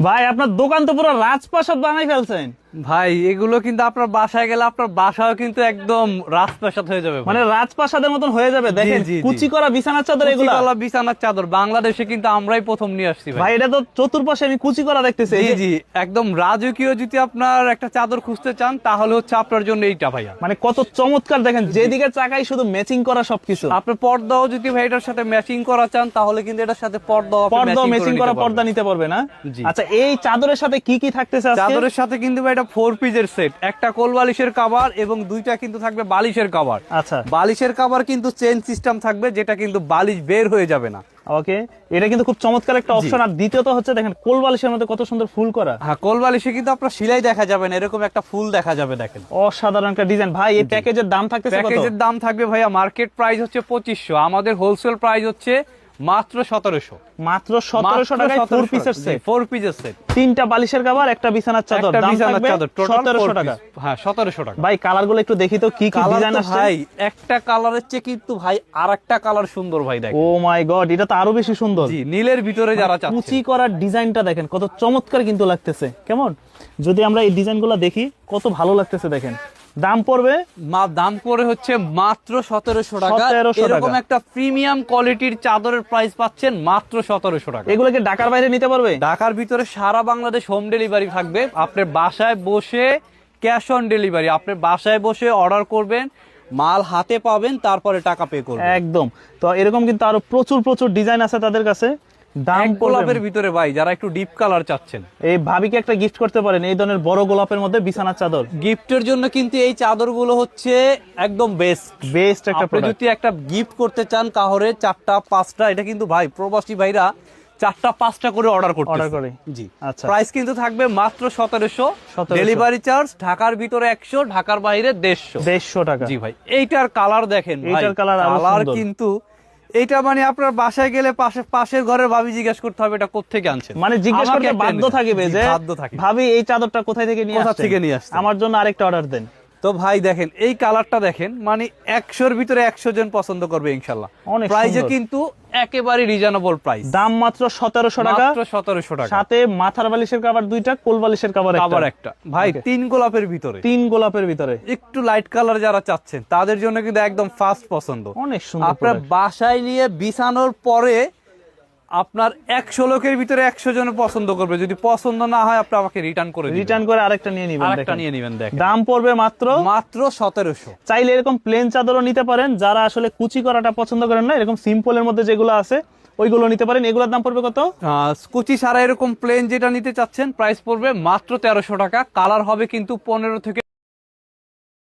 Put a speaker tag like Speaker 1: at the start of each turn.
Speaker 1: ভাই আপনার দোকান তো পুরো রাজপ্রাসাদ বানাই ফেলছেন।
Speaker 2: ভাই এগুলো কিন্তু আপনার বাসায় গেলে আপনার বাসাও কিন্তু একদম রাজপ্রাসাদ হয়ে যাবে ভাই।
Speaker 1: মানে রাজপ্রাসাদের মতন হয়ে যাবে। দেখেন
Speaker 2: জি, জি।
Speaker 1: কুচি করা বিছানার চাদর এগুলো।
Speaker 2: কুচিকলা বিছানার চাদর বাংলাদেশে কিন্তু আমরাই প্রথম নিয়ে আসছি ভাই।
Speaker 1: ভাই এটা তো চতুর্পাশে আমি কুচি করা দেখতেছি।
Speaker 2: জি জি, একদম রাজকীয় যদি আপনার একটা চাদর খুঁজতে চান তাহলে হচ্ছে আপনার জন্য এইটা ভাইয়া।
Speaker 1: মানে কত চমৎকার, দেখেন যেদিকে চাকাই শুধু ম্যাচিং করা সবকিছু।
Speaker 2: আপনার পর্দাও যদি ভাই এটার সাথে ম্যাচিং করা চান তাহলে কিন্তু এটার সাথে পর্দাও
Speaker 1: ম্যাচিং করা পর্দা নিতে পারবে না।
Speaker 2: জি।
Speaker 1: আচ্ছা এই চাদরের সাথে কি কি থাকতেছে আজকে?
Speaker 2: চাদরের সাথে কিন্তু ভাই এটা 4 পিসের সেট, একটা কোল বালিশের কভার এবং দুইটা কিন্তু থাকবে বালিশের কভার।
Speaker 1: আচ্ছা
Speaker 2: বালিশের কভার কিন্তু চেন সিস্টেম থাকবে, যেটা কিন্তু বালিশ বের হয়ে যাবে না।
Speaker 1: ওকে, এটা কিন্তু খুব চমৎকার একটা অপশন। আর দ্বিতীয়ত হচ্ছে দেখেন কোল বালিশের মধ্যে কত সুন্দর ফুল করা।
Speaker 2: হ্যাঁ, কোল বালিশে কিন্তু আপনার সেলাই দেখা যাবে না, এরকম একটা ফুল দেখা যাবে। দেখেন
Speaker 1: অসাধারণ একটা ডিজাইন। ভাই এই প্যাকেজের দাম থাকতেছে কত?
Speaker 2: প্যাকেজের দাম থাকবে ভাইয়া মার্কেট প্রাইস হচ্ছে 2500, আমাদের হোলসেল প্রাইস হচ্ছে মাত্র 1700।
Speaker 1: মাত্র 1700 টাকায় 4 পিসের সেট।
Speaker 2: 4 পিসের সেট,
Speaker 1: তিনটা বালিশের কভার, একটা বিছানার চাদর, দাম থাকবে 1700 টাকা।
Speaker 2: হ্যাঁ 1700 টাকা।
Speaker 1: ভাই কালারগুলো একটু দেখি তো কি কি ডিজাইন আছে।
Speaker 2: ভাই একটা কালারের চেয়ে কিন্তু ভাই আরেকটা কালার সুন্দর ভাই। দেখেন
Speaker 1: ও মাই গড, এটা তো আরো বেশি সুন্দর।
Speaker 2: জি, নীলের ভিতরে যারা চাচ্ছেন।
Speaker 1: কুচি করার ডিজাইনটা দেখেন কত চমৎকার কিন্তু লাগতেছে। কেমন যদি আমরা এই ডিজাইনগুলো দেখি কত ভালো লাগতেছে। দেখেন দাম পড়বে
Speaker 2: দাম পড়ে হচ্ছে মাত্র 1700 টাকা।
Speaker 1: 1700
Speaker 2: এরকম
Speaker 1: টাকা।
Speaker 2: একটা প্রিমিয়াম কোয়ালিটির চাদরের প্রাইস পাচ্ছেন মাত্র 1700 টাকা।
Speaker 1: এগুলো কি ঢাকার বাইরে নিতে পারবে?
Speaker 2: ঢাকার ভিতরে সারা বাংলাদেশ হোম ডেলিভারি থাকবে। আপনার বাসায় বসে ক্যাশ অন ডেলিভারি, আপনার বাসায় বসে অর্ডার করবেন, মাল হাতে পাবেন, তারপরে টাকা পে করবেন।
Speaker 1: একদম। তো এরকম কিন্তু আরো প্রচুর ডিজাইন আছে তাদের কাছে। দাম
Speaker 2: গোলাপের ভিতরে ভাই যারা একটু ডিপ কালার চাচ্ছেন,
Speaker 1: এই ভাবিকে একটা গিফট করতে পারেন এই ধরনের বড় গোলাপের মধ্যে বিছানার চাদর।
Speaker 2: গিফটের জন্য কিন্তু এই চাদরগুলো হচ্ছে একদম বেস্ট
Speaker 1: একটা
Speaker 2: আপনি যদি একটা গিফট করতে চান কাহরে 4টা 5টা, এটা কিন্তু ভাই প্রবাসী ভাইরা 4টা 5টা করে অর্ডার করে। জি
Speaker 1: আচ্ছা,
Speaker 2: প্রাইস কিন্তু থাকবে মাত্র 1700। ডেলিভারি চার্জ ঢাকার ভিতরে 100, ঢাকার বাইরে 150
Speaker 1: টাকা।
Speaker 2: জি ভাই, এইটার কালার দেখেন ভাই,
Speaker 1: এইটার কালার
Speaker 2: কিন্তু এইটা মানে আপনার বাসায় গেলে পাশের ঘরের ভাবি জিজ্ঞেস করতে হবে এটা কোত্থেকে আনছেন।
Speaker 1: মানে জিজ্ঞেস করতে বাধ্য থাকবে যে ভাবি এই চাদরটা কোথায় থেকে নিয়ে আসছেন, আমার জন্য আরেকটা অর্ডার দেন।
Speaker 2: তো ভাই দেখেন এই কালারটা দেখেন, মানে 100-র ভিতরে 100 জন পছন্দ করবে ইনশাআল্লাহ। প্রাইসে কিন্তু একেবারে রিজনেবল প্রাইস,
Speaker 1: দাম মাত্র 1700 টাকা।
Speaker 2: মাত্র 1700 টাকা।
Speaker 1: সাথে মাথার বালিশের কভার দুইটা, কোল বালিশের কভার
Speaker 2: একটা। ভাই 3 গোলাপের ভিতরে,
Speaker 1: 3 গোলাপের ভিতরে
Speaker 2: একটু লাইট কালার যারা চাচ্ছেন তাদের জন্য কিন্তু একদম ফার্স্ট পছন্দ।
Speaker 1: অনেক সুন্দর।
Speaker 2: আপনার বাসায় নিয়ে বিছানোর পরে আপনার 100 লোকের ভিতরে 100 জন পছন্দ করবে, যদি পছন্দ না হয় আপনি আমাকে রিটার্ন করে
Speaker 1: আরেকটা নিয়ে নেবেন।
Speaker 2: দেখেন
Speaker 1: দাম পড়বে মাত্র
Speaker 2: 1700।
Speaker 1: চাইলে এরকম প্লেন চাদরও নিতে পারেন, যারা আসলে কুচি করাটা পছন্দ করেন না, এরকম সিম্পলের মধ্যে যেগুলো আছে ওইগুলো নিতে পারেন। এগুলোর দাম পড়বে কত?
Speaker 2: কুচি ছাড়া এরকম প্লেন যেটা নিতে চাচ্ছেন প্রাইস পড়বে মাত্র 1300 টাকা। কালার হবে কিন্তু 15 থেকে